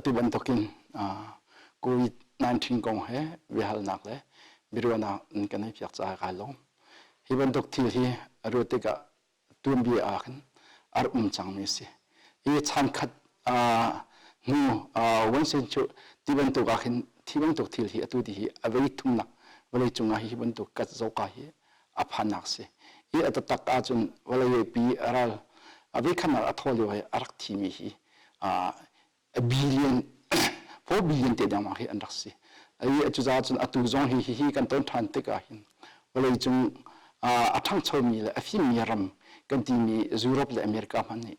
atu ban tokin COVID-19 kong he bihal nak le birwana kan hi piak cha ka long hi ban tok thil hi arotika tumbi a khan ar chang me si hi chan khat nu wan sen chu ti ban tok a khin thi ban tok thil hi atu di hi avei thumna wale chunga hi ban tok kat zo ka hi a phanak se hi atatak a chun wale pi aral avei khana atholi wa arak thi mi hi a billion 4 billion te dama hi andaksi ai achuza chun atu zong hi kan ton than te ka hin wale chung athang chomi le afim yaram kan ti mi Europe le America man ni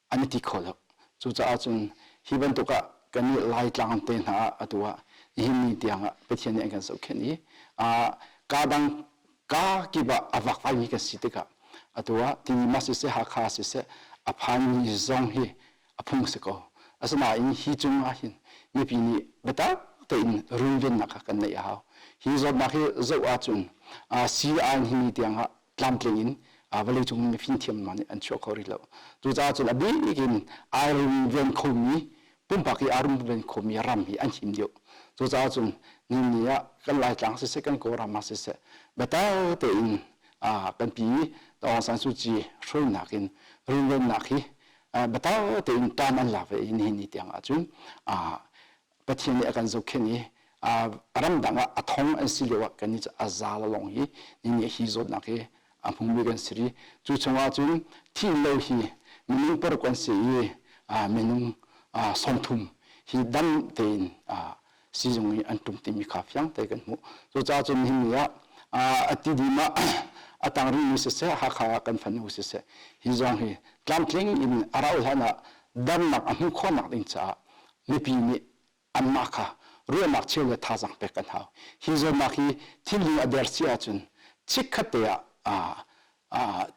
aniti kholo chuza chun hi ban to ka kan lai tlang te na atwa hi mi tianga pethian ang kan so kheni ka dang ka ki ba awak fa ni ka sitika atwa ti masi se ha kha se aphan ni zong hi aphung se ko asana in hi chung a hin mi pi ni beta te in runven na ka kan nei ha hi zo na hi zo a chun si an hi ni tiang ha tlam tling in vale chung mi fin thiam man an chok khori lo tu za chun abi in arun ven khomi pum pa ki arun ven khomi ram hi an him dio tu za chun ni ni ya kan lai tlang se kan ko ram ma se beta te in kan pi to san su chi shroi na kin runven na khi betaw te in tan an lave in ni tiang a chun pathian ni akan zo kheni ram danga athong an silewa kani azal long hi ni hi zo na ke amphung mi gan sri chu chunga chun thi lo hi minung par kon se ye minung somthum hi dam te in si jong ni antum ti mi kha fyang te kan mu so cha chun ni ya ati di ma atang ri mi se ha kha kan fan hu se hi zong hi tlamtling in arau hana dan nak amu khona ding cha mi pi mi amma kha ru mak chele tha jang pe kan ha hi zo ma khi thili ader sia chun chikhate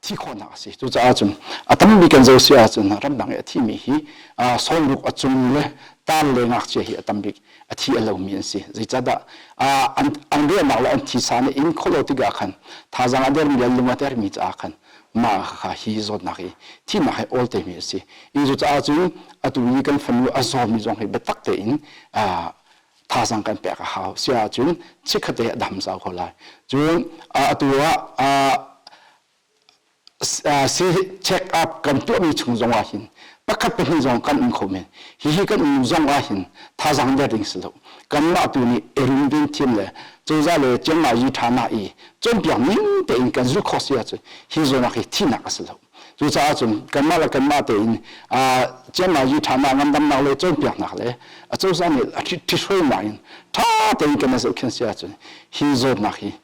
thi khona si tu cha chun atam mi kan zo sia chun ram dang thi mi hi sol luk achung le tan le ngak che hi atam bi athi alo mi si zai cha da an re ma la an thi sa ne in kholo ti ga khan tha jang ader mi le ma ter mi cha khan ma kha hi zo na hi thi ma hai all te mi si i zo cha chu atu ni kan fan lu azo mi zong hi betak te in tha jang kan pe ka ha sia chu chikhate dam sa khola chu atu si check up kan to mi chung zong a hin pakhat pe hin zong kan in khomen hi kan in zong a hin tha jang de ring slo kan ma tu ni erin bin tim le zo za le chen ma yi tha na i chom piang min te in kan zu kho sia chu hi zo na hi thi na ka slo zo cha chum kan ma te in chen ma yi tha na ngam dam na le chom piang na le a zo za ni a thi shoi ma in tha te in kan zo khen sia chu hi zo na hi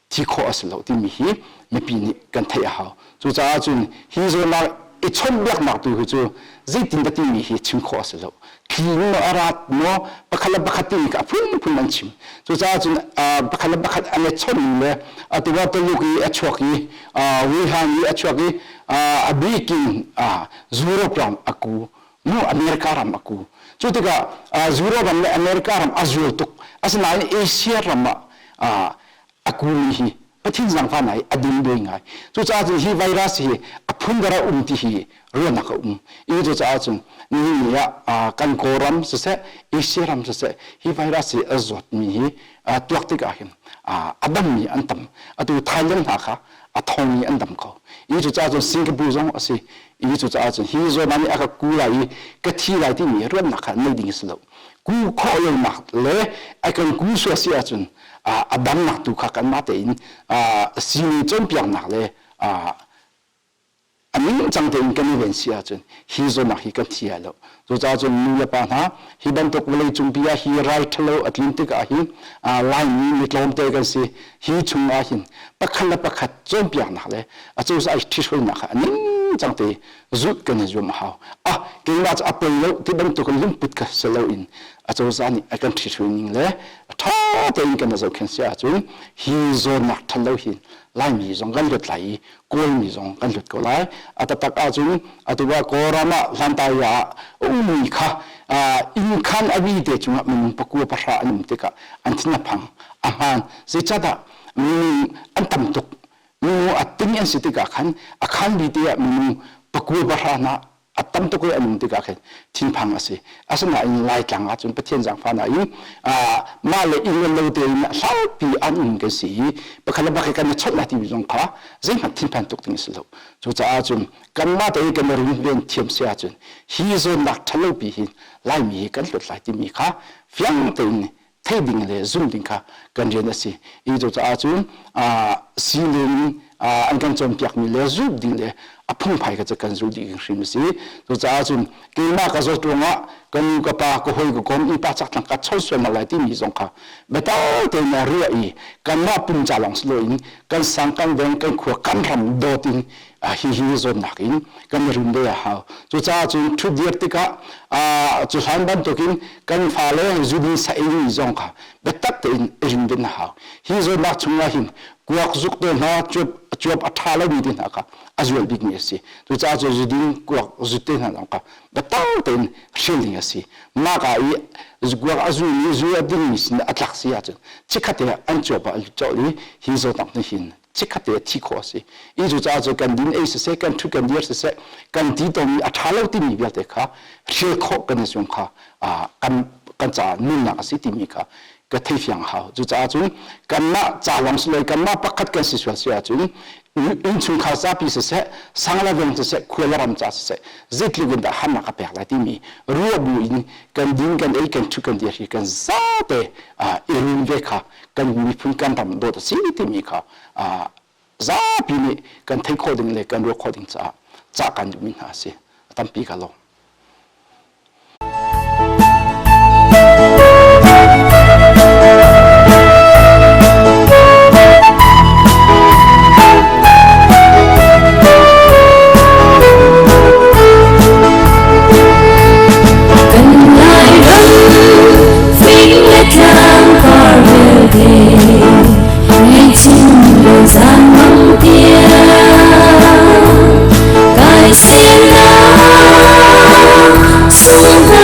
thi kho aslo ti mi hi mi pi ni kan thai ha chu cha chun hi zo na i chom biak na tu hu chu zaitin da ti mi hi chim kho aslo khi no arat no pakhala bakhati ka phun man chim chu cha chun pakhala bakhat ane chom le atuwa to lu ki achwaki we han ni achwaki abikin zuro pram aku no america ram aku chu tika zuro ram america ram azul tuk asna asia ram aku hi pathin jang fa nai adin doi ngai chu cha chu hi virus hi aphun dara ti hi ro na ka i chu cha chu ni ya kan koram se isiram se hi virus hi azot mi hi tuak ti ka hin adam mi antam atu thailand ha kha athong ni andam ko i chu cha chu singapore jong ase i chu cha chu hi zo mani aka ku lai ka thi lai ti mi ro na kha nei ding slo ku kho yo ma le akan ku so sia chun adam nak tu kha kan ma te in sini chom piang nak le amin chang te in kan ven sia chun hi zo na hi kan thia lo zo cha chun nu ya pa na hi ban tok le chung pia hi right lo atlantic a hi line ni mi tlom te kan si hi chung a hin pakhat chom piang nak le a chu sa thi shoi na kha amin chang te zut kan zum ha ke ma cha apel lo ti ban tok lim put ka selo in a chu sa ni a kan thi shoi ning le tha te in kan zo khen sia chun hi zo na thalo hin lai mi zong kan lut lai koi mi zong kan lut ko lai atatak a chun atuwa korama lanta ya umi kha in khan abi te chunga min pakua pasha anum te ka antina phang aman se chada min antam tuk nu ating en sitika khan akhan bi te min pakua pasha na atam to ko anung ti ka khen thin phang ase asana in lai tlang a chun pathian jang fa na in ma le in lo te na sau pi an ke si pakhala ba ke kan chot na ti jong kha zeng han thin phan tok ting slo chu cha chun kan ma te kan rin ben thiam sia chun hi zo na thalo pi hin lai mi kan lot lai ti mi kha fyang te in thei ding le zum ding kha kan je na si i zo cha chun si le an kan chom piak mi le zu ding le apung phai ka kan zu ding shim si zo cha chun ke ma ka zo tu nga kan ka pa ko hoi ko kom i pa chak tang ka chol so ma lai ti mi zong kha beta te na ri i kan ma pun cha long slo in kan sang kan deng kan khu kan ram do tin hi zo nak in kan rin de ha zo cha chun thu dir ti ka chu han ban to kin kan fa le zu di sa in zong kha betak te in rin de na ha hi zo na chunga hin kuak zuk te na chop athala ni din aka azwel business si to cha zo jidin kuak zute na ka bataw ten shilling asi ma ka I zguak azu ni zu adin mis na atlak si ya chikate an chopa al choli hi zo tak ni hin chikate thi ko si I zo cha zo kan din a se kan thu kan dir se kan ti to mi athala ti mi bel te kha shil kho kan sum kha kan cha nun na asi ti mi kha cái thấy phiền hào, chú cha chú, cái mà cha lòng sôi, cái mà bắt cắt cái sự việc chú, in chung khảo sát bị sẽ, sang là gần sẽ, khuya là làm cha sẽ, rất là gần đã ham cái bẹt lại đi mi, rùa bùi in, cái đinh cái ấy cái chú cái gì cái giá để in về cả, cái mi phun cái làm đồ xin đi mi cả, giá bị mi, cái thấy khó định lấy cái rùa khó định cha cái mình hả sẽ, tâm bị cái lo. Hãy subscribe